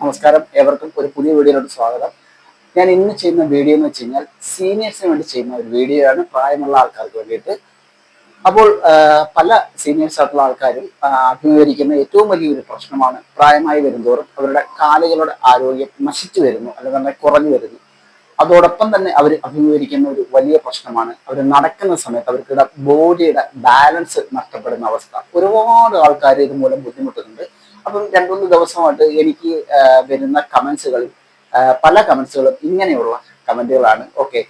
നമസ്കാരം, ഏവർക്കും ഒരു പുതിയ വീഡിയോയിലോട്ട് സ്വാഗതം. ഞാൻ ഇന്ന് ചെയ്യുന്ന വീഡിയോ എന്ന് വെച്ച് കഴിഞ്ഞാൽ സീനിയേഴ്സിന് വേണ്ടി ചെയ്യുന്ന ഒരു വീഡിയോ ആണ്, പ്രായമുള്ള ആൾക്കാർക്ക് വേണ്ടിയിട്ട്. അപ്പോൾ പല സീനിയേഴ്സ് ആയിട്ടുള്ള ആൾക്കാരും അഭിമുഖീകരിക്കുന്ന ഏറ്റവും വലിയൊരു പ്രശ്നമാണ് പ്രായമായി വരുന്തോറും അവരുടെ കാലുകളുടെ ആരോഗ്യം നശിച്ചു വരുന്നു, അല്ലെങ്കിൽ കുറഞ്ഞു വരുന്നു. അതോടൊപ്പം തന്നെ അവർ അഭിമുഖീകരിക്കുന്ന ഒരു വലിയ പ്രശ്നമാണ് അവർ നടക്കുന്ന സമയത്ത് അവർക്ക് ബോഡിയുടെ ബാലൻസ് നഷ്ടപ്പെടുന്ന അവസ്ഥ. ഒരുപാട് ആൾക്കാർ ഇതുമൂലം ബുദ്ധിമുട്ടുന്നുണ്ട്. അപ്പം രണ്ടു മൂന്ന് ദിവസമായിട്ട് എനിക്ക് വരുന്ന കമന്റ്സുകളിൽ പല കമന്റ്സുകളും ഇങ്ങനെയുള്ള കമന്റുകളാണ്. ഓക്കെ,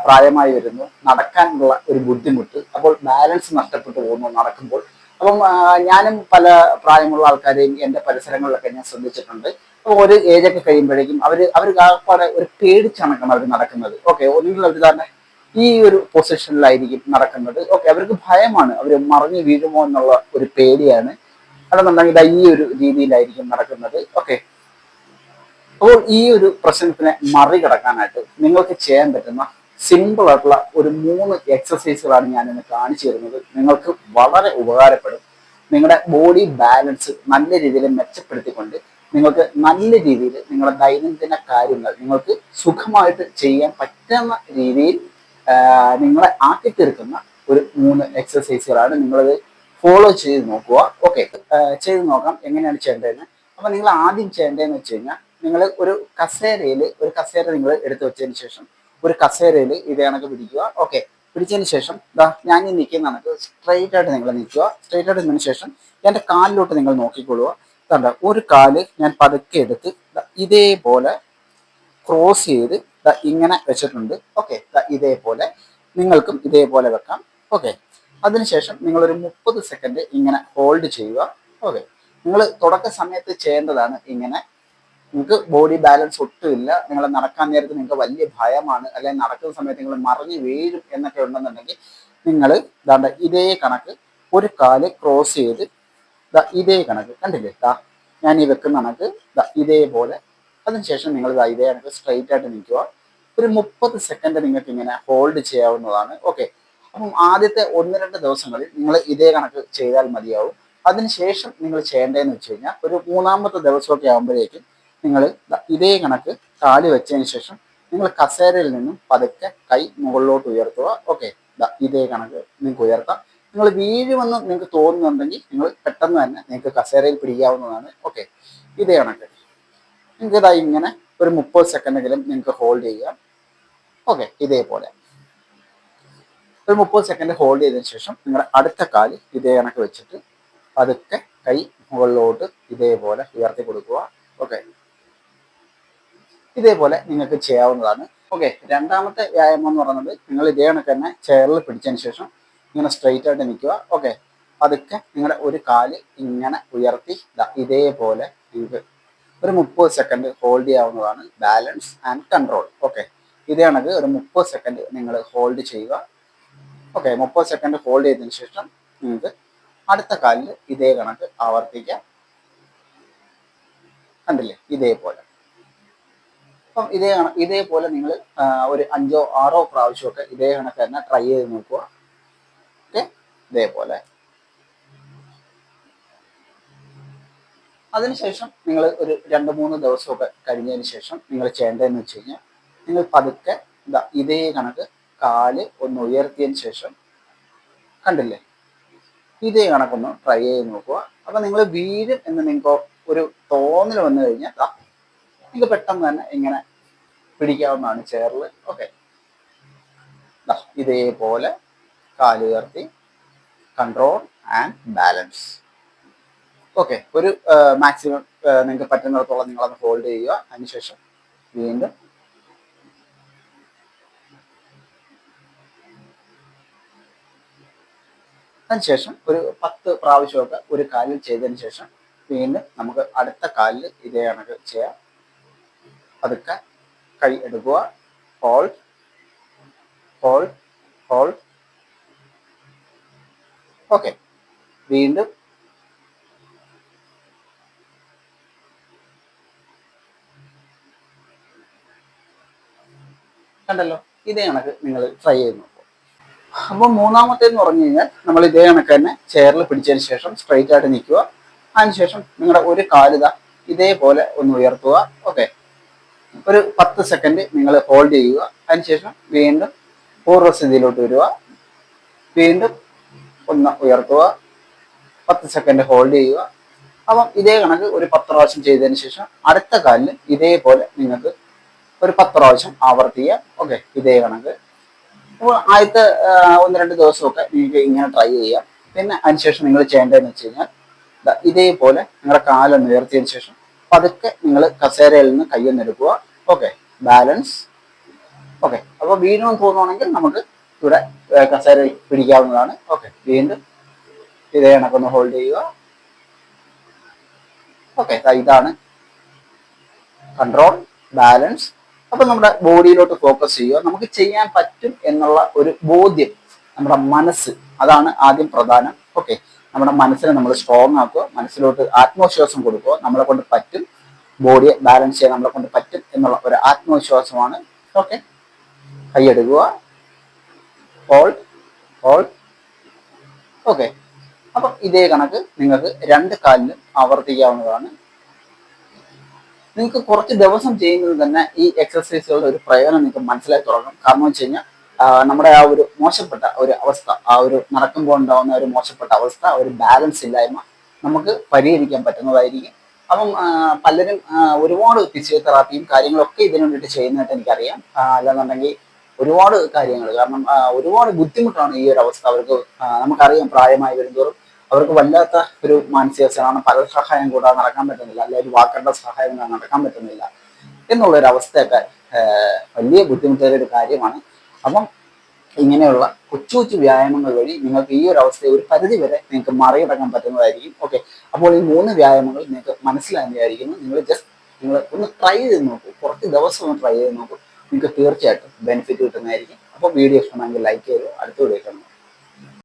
പ്രായമായി വരുന്നു, നടക്കാനുള്ള ഒരു ബുദ്ധിമുട്ട്, അപ്പോൾ ബാലൻസ് നഷ്ടപ്പെട്ടു പോകുന്നു നടക്കുമ്പോൾ. അപ്പം ഞാനും പല പ്രായമുള്ള ആൾക്കാരെയും എൻ്റെ പരിസരങ്ങളിലൊക്കെ ഞാൻ ശ്രദ്ധിച്ചിട്ടുണ്ട്. അപ്പോൾ ഒരു ഏജൊക്കെ കഴിയുമ്പോഴേക്കും അവർ ആകപ്പാടെ ഒരു പേടിച്ചണക്കാണ് അവർ നടക്കുന്നത്. ഓക്കെ, ഒന്നുകിൽ അവർ തന്നെ ഈ ഒരു പൊസിഷനിലായിരിക്കും നടക്കുന്നത്. ഓക്കെ, അവർക്ക് ഭയമാണ്, അവർ മറിഞ്ഞു വീഴുമോ എന്നുള്ള ഒരു പേടിയാണ്. അതെന്നുണ്ടെങ്കിൽ ഈ ഒരു രീതിയിലായിരിക്കും നടക്കുന്നത്. ഓക്കെ, അപ്പോൾ ഈ ഒരു പ്രശ്നത്തിനെ മറികടക്കാനായിട്ട് നിങ്ങൾക്ക് ചെയ്യാൻ പറ്റുന്ന സിമ്പിൾ ആയിട്ടുള്ള ഒരു 3 എക്സസൈസുകളാണ് ഞാൻ ഇന്ന് കാണിച്ചു തരുന്നത്. നിങ്ങൾക്ക് വളരെ ഉപകാരപ്പെടും. നിങ്ങളുടെ ബോഡി ബാലൻസ് നല്ല രീതിയിൽ മെച്ചപ്പെടുത്തിക്കൊണ്ട് നിങ്ങൾക്ക് നല്ല രീതിയിൽ നിങ്ങളുടെ ദൈനംദിന കാര്യങ്ങൾ നിങ്ങൾക്ക് സുഖമായിട്ട് ചെയ്യാൻ പറ്റുന്ന രീതിയിൽ നിങ്ങളെ ആക്കി തീർക്കുന്ന ഒരു 3 എക്സസൈസുകളാണ്. നിങ്ങളത് ഫോളോ ചെയ്ത് നോക്കുക. ഓക്കെ, ചെയ്ത് നോക്കാം എങ്ങനെയാണ് ചെയ്യേണ്ടതെന്ന്. അപ്പൊ നിങ്ങൾ ആദ്യം ചെയ്യേണ്ടതെന്ന് വെച്ച് കഴിഞ്ഞാൽ, നിങ്ങൾ ഒരു കസേര നിങ്ങൾ എടുത്തു വെച്ചതിന് ശേഷം ഒരു കസേരയിൽ ഇതേ കണക്ക് പിടിക്കുക. ഓക്കെ, പിടിച്ചതിന് ശേഷം ഞാൻ ഈ നിൽക്കുന്ന കണക്ക് സ്ട്രെയിറ്റ് ആയിട്ട് നിങ്ങൾ നിൽക്കുക. സ്ട്രെയിറ്റ് ആയിട്ട് നിന്നതിന് ശേഷം എൻ്റെ കാലിലോട്ട് നിങ്ങൾ നോക്കിക്കൊള്ളുക. കണ്ട, ഒരു കാല് ഞാൻ പതുക്കെ എടുത്ത് ഇതേപോലെ ക്രോസ് ചെയ്ത് ഇങ്ങനെ വെച്ചിട്ടുണ്ട്. ഓക്കെ, ഇതേപോലെ നിങ്ങൾക്കും ഇതേപോലെ വെക്കാം. ഓക്കെ, അതിനുശേഷം നിങ്ങളൊരു 30 സെക്കൻഡ് ഇങ്ങനെ ഹോൾഡ് ചെയ്യുക. ഓക്കെ, നിങ്ങൾ തുടക്ക സമയത്ത് ചെയ്യേണ്ടതാണ് ഇങ്ങനെ. നിങ്ങൾക്ക് ബോഡി ബാലൻസ് ഒട്ടുമില്ല, നിങ്ങൾ നടക്കാൻ നേരത്ത് നിങ്ങൾക്ക് വലിയ ഭയമാണ്, അല്ലെങ്കിൽ നടക്കുന്ന സമയത്ത് നിങ്ങൾ മറിഞ്ഞ് വീഴും എന്നൊക്കെ ഉണ്ടെന്നുണ്ടെങ്കിൽ നിങ്ങൾ ഇതേ കണക്ക് ഒരു കാല് ക്രോസ് ചെയ്ത് ഇതേ കണക്ക് കണ്ടില്ലേ, ഞാൻ ഈ വെക്കുന്ന കണക്ക് ഇതേപോലെ. അതിനുശേഷം നിങ്ങൾ ഇതേ കണക്ക് സ്ട്രെയിറ്റ് ആയിട്ട് നിൽക്കുക. ഒരു 30 സെക്കൻഡ് നിങ്ങൾക്ക് ഇങ്ങനെ ഹോൾഡ് ചെയ്യാവുന്നതാണ്. ഓക്കെ, അപ്പം ആദ്യത്തെ 1-2 ദിവസങ്ങളിൽ നിങ്ങൾ ഇതേ കണക്ക് ചെയ്താൽ മതിയാവും. അതിനുശേഷം നിങ്ങൾ ചെയ്യേണ്ടതെന്ന് വെച്ച് കഴിഞ്ഞാൽ, ഒരു 3-ാമത്തെ ദിവസമൊക്കെ ആകുമ്പോഴേക്കും നിങ്ങൾ ഇതേ കണക്ക് കാല് വെച്ചതിന് ശേഷം നിങ്ങൾ കസേരയിൽ നിന്നും പതുക്കെ കൈ മുകളിലോട്ട് ഉയർത്തുക. ഓക്കെ, ഇതേ കണക്ക് നിങ്ങൾക്ക് ഉയർത്താം. നിങ്ങൾ വീഴുമെന്ന് നിങ്ങൾക്ക് തോന്നുന്നുണ്ടെങ്കിൽ നിങ്ങൾ പെട്ടെന്ന് തന്നെ നിങ്ങൾക്ക് കസേരയിൽ പിടിക്കാവുന്നതാണ്. ഓക്കെ, ഇതേ കണക്ക് നിങ്ങൾക്ക് ഇങ്ങനെ ഒരു 30 സെക്കൻഡെങ്കിലും നിങ്ങൾക്ക് ഹോൾഡ് ചെയ്യാം. ഓക്കെ, ഇതേപോലെ ഒരു 30 സെക്കൻഡ് ഹോൾഡ് ചെയ്തതിനു ശേഷം നിങ്ങളുടെ അടുത്ത കാല് ഇതേ കണക്ക് വെച്ചിട്ട് പതുക്കെ കൈ മുകളിലോട്ട് ഇതേപോലെ ഉയർത്തി കൊടുക്കുക. ഓക്കെ, ഇതേപോലെ നിങ്ങൾക്ക് ചെയ്യാവുന്നതാണ്. ഓക്കെ, രണ്ടാമത്തെ വ്യായാമം എന്ന് പറയുന്നത്, നിങ്ങൾ ഇതേ കണക്ക് തന്നെ ചെയറിൽ പിടിച്ചതിന് ശേഷം ഇങ്ങനെ സ്ട്രെയിറ്റ് ആയിട്ട് നിൽക്കുക. ഓക്കെ, പതുക്കെ നിങ്ങളുടെ ഒരു കാല് ഇങ്ങനെ ഉയർത്തി ഇതേപോലെ നിങ്ങൾക്ക് ഒരു 30 സെക്കൻഡ് ഹോൾഡ് ചെയ്യാവുന്നതാണ്. Balance and control. ഓക്കെ, ഇതേ കണക്ക് ഒരു 30 സെക്കൻഡ് നിങ്ങൾ ഹോൾഡ് ചെയ്യുക. ഓക്കെ, 30 സെക്കൻഡ് ഹോൾഡ് ചെയ്തതിന് ശേഷം നിങ്ങൾക്ക് അടുത്ത കാലിൽ ഇതേ കണക്ക് ആവർത്തിക്കാം. കണ്ടില്ലേ, ഇതേപോലെ. അപ്പം ഇതേപോലെ നിങ്ങൾ ഒരു 5-6 പ്രാവശ്യമൊക്കെ ഇതേ കണക്ക് തന്നെ ട്രൈ ചെയ്ത് നോക്കുക. ഓക്കെ, ഇതേപോലെ. അതിനുശേഷം നിങ്ങൾ ഒരു 2-3 ദിവസമൊക്കെ കഴിഞ്ഞതിന് ശേഷം നിങ്ങൾ ചെയ്യേണ്ടതെന്ന് വെച്ച് കഴിഞ്ഞാൽ, നിങ്ങൾ പതുക്കെ ഇതേ കണക്ക് കാല് ഒന്ന് ഉയർത്തിയതിന് ശേഷം കണ്ടില്ലേ, ഇതേ കണക്കൊന്ന് ട്രൈ ചെയ്ത് നോക്കുക. അപ്പം നിങ്ങൾ വീഴും എന്ന് നിങ്ങൾക്ക് ഒരു തോന്നൽ വന്നു കഴിഞ്ഞാൽ നിങ്ങൾക്ക് പെട്ടെന്ന് തന്നെ ഇങ്ങനെ പിടിക്കാവുന്നതാണ് ചെയറിൽ. ഓക്കെ, ഇതേപോലെ കാല് ഉയർത്തി കൺട്രോൾ ആൻഡ് ബാലൻസ്. ഓക്കെ, ഒരു മാക്സിമം നിങ്ങൾക്ക് പറ്റുന്നിടത്തോളം നിങ്ങളൊന്ന് ഹോൾഡ് ചെയ്യുക. അതിനുശേഷം വീണ്ടും അതിനുശേഷം ഒരു 10 പ്രാവശ്യമൊക്കെ ഒരു കാലിൽ ചെയ്തതിന് ശേഷം വീണ്ടും നമുക്ക് അടുത്ത കാലിൽ ഇതേ കണക്ക് ചെയ്യാം. പതുക്കെ കൈ എടുക്കുക, ഹോൾഡ് ഹോൾഡ് ഹോൾഡ്. ഓക്കെ, വീണ്ടും കണ്ടല്ലോ, ഇതേ കണക്ക് നിങ്ങൾ ട്രൈ ചെയ്ത് നോക്കുക. അപ്പം മൂന്നാമത്തേന്ന് പറഞ്ഞു കഴിഞ്ഞാൽ, നമ്മൾ ഇതേ കണക്ക് തന്നെ ചെയറിൽ പിടിച്ചതിന് ശേഷം സ്ട്രെയിറ്റ് ആയിട്ട് നിൽക്കുക. അതിനുശേഷം നിങ്ങളുടെ ഒരു കാലിത ഇതേപോലെ ഒന്ന് ഉയർത്തുക. ഓക്കെ, ഒരു 10 സെക്കൻഡ് നിങ്ങൾ ഹോൾഡ് ചെയ്യുക. അതിനുശേഷം വീണ്ടും പൂർവ്വസ്ഥിതിയിലോട്ട് വരിക. വീണ്ടും ഒന്ന് ഉയർത്തുക, 10 സെക്കൻഡ് ഹോൾഡ് ചെയ്യുക. അപ്പം ഇതേ കണക്ക് ഒരു 10 പ്രാവശ്യം ചെയ്തതിന് ശേഷം അടുത്ത കാലിൽ ഇതേപോലെ നിങ്ങൾക്ക് ഒരു 10 പ്രാവശ്യം ആവർത്തിക്കുക. ഓക്കെ, ഇതേ കണക്ക്. അപ്പോൾ ആദ്യത്തെ 1-2 ദിവസമൊക്കെ നിങ്ങൾക്ക് ഇങ്ങനെ ട്രൈ ചെയ്യാം. പിന്നെ അതിനുശേഷം നിങ്ങൾ ചെയ്യേണ്ടതെന്ന് വെച്ച് കഴിഞ്ഞാൽ ഇതേപോലെ നിങ്ങളുടെ കാലൊന്ന് ഉയർത്തിയതിനു ശേഷം പതുക്കെ നിങ്ങൾ കസേരയിൽ നിന്ന് കയ്യൊന്ന് എടുക്കുക. Okay, balance. ഓക്കെ, അപ്പോൾ വീണ്ടും തോന്നുവാണെങ്കിൽ നമുക്ക് ഇവിടെ കസേരയിൽ പിടിക്കാവുന്നതാണ്. ഓക്കെ, വീണ്ടും ഇതേ കണക്കൊന്ന് ഹോൾഡ് ചെയ്യുക. ഓക്കെ, ഇതാണ് കൺട്രോൾ, ബാലൻസ്. അപ്പൊ നമ്മുടെ ബോഡിയിലോട്ട് ഫോക്കസ് ചെയ്യുക. നമുക്ക് ചെയ്യാൻ പറ്റും എന്നുള്ള ഒരു ബോധ്യം, നമ്മുടെ മനസ്സ്, അതാണ് ആദ്യം പ്രധാനം. ഓക്കെ, നമ്മുടെ മനസ്സിനെ നമ്മൾ സ്ട്രോങ് ആക്കുക, മനസ്സിലോട്ട് ആത്മവിശ്വാസം കൊടുക്കുക. നമ്മളെ കൊണ്ട് പറ്റും, ബോഡിയെ ബാലൻസ് ചെയ്യാൻ നമ്മളെ കൊണ്ട് പറ്റും എന്നുള്ള ഒരു ആത്മവിശ്വാസമാണ്. ഓക്കെ, കൈയെടുക്കുക, ഹോൾഡ്, ഹോൾഡ്. ഓക്കെ, അപ്പം ഇതേ കണക്ക് നിങ്ങൾക്ക് 2 കാലിലും ആവർത്തിക്കാവുന്നതാണ്. നിങ്ങൾക്ക് കുറച്ച് ദിവസം ചെയ്യുന്നത് തന്നെ ഈ എക്സസൈസുകളുടെ ഒരു പ്രയോജനം നിങ്ങൾക്ക് മനസ്സിലായി തുടങ്ങും. കാരണം വെച്ച് കഴിഞ്ഞാൽ നമ്മുടെ ആ ഒരു മോശപ്പെട്ട ഒരു അവസ്ഥ, ആ ഒരു നടക്കുമ്പോൾ ഉണ്ടാകുന്ന ഒരു മോശപ്പെട്ട അവസ്ഥ, ഒരു ബാലൻസ് ഇല്ലായ്മ നമുക്ക് പരിഹരിക്കാൻ പറ്റുന്നതായിരിക്കും. അപ്പം പലരും ഒരുപാട് ഫിസിയോതെറാപ്പിയും കാര്യങ്ങളൊക്കെ ഇതിനു വേണ്ടിയിട്ട് ചെയ്യുന്നതായിട്ട് എനിക്കറിയാം. അല്ലെന്നുണ്ടെങ്കിൽ ഒരുപാട് കാര്യങ്ങൾ, കാരണം ഒരുപാട് ബുദ്ധിമുട്ടാണ് ഈ ഒരു അവസ്ഥ അവർക്ക്. നമുക്കറിയാം, പ്രായമായി വരുന്നതോറും അവർക്ക് വല്ലാത്ത ഒരു മാനസികാവസ്ഥയാണ്. പല സഹായം കൂടാതെ നടക്കാൻ പറ്റുന്നില്ല, അല്ലെങ്കിൽ വാക്കറുടെ സഹായം കൂടാതെ നടക്കാൻ പറ്റുന്നില്ല എന്നുള്ളൊരു അവസ്ഥയൊക്കെ വലിയ ബുദ്ധിമുട്ടേറിയ ഒരു കാര്യമാണ്. അപ്പം ഇങ്ങനെയുള്ള കൊച്ചു കൊച്ചു വ്യായാമങ്ങൾ വഴി നിങ്ങൾക്ക് ഈ ഒരു അവസ്ഥയെ ഒരു പരിധി വരെ നിങ്ങൾക്ക് മറികടക്കാൻ പറ്റുന്നതായിരിക്കും. ഓക്കെ, അപ്പോൾ ഈ 3 വ്യായാമങ്ങൾ നിങ്ങൾക്ക് മനസ്സിലാകുന്നതായിരിക്കുന്നു. നിങ്ങൾ ഒന്ന് ട്രൈ ചെയ്ത് നോക്കൂ, കുറച്ച് ദിവസം ഒന്ന് ട്രൈ ചെയ്ത് നോക്കൂ. നിങ്ങൾക്ക് തീർച്ചയായിട്ടും ബെനിഫിറ്റ് കിട്ടുന്നതായിരിക്കും. അപ്പോൾ വീഡിയോ ഇഷ്ടമാണെങ്കിൽ ലൈക്ക് ചെയ്യുക. അടുത്ത വീഡിയോ കാണുക.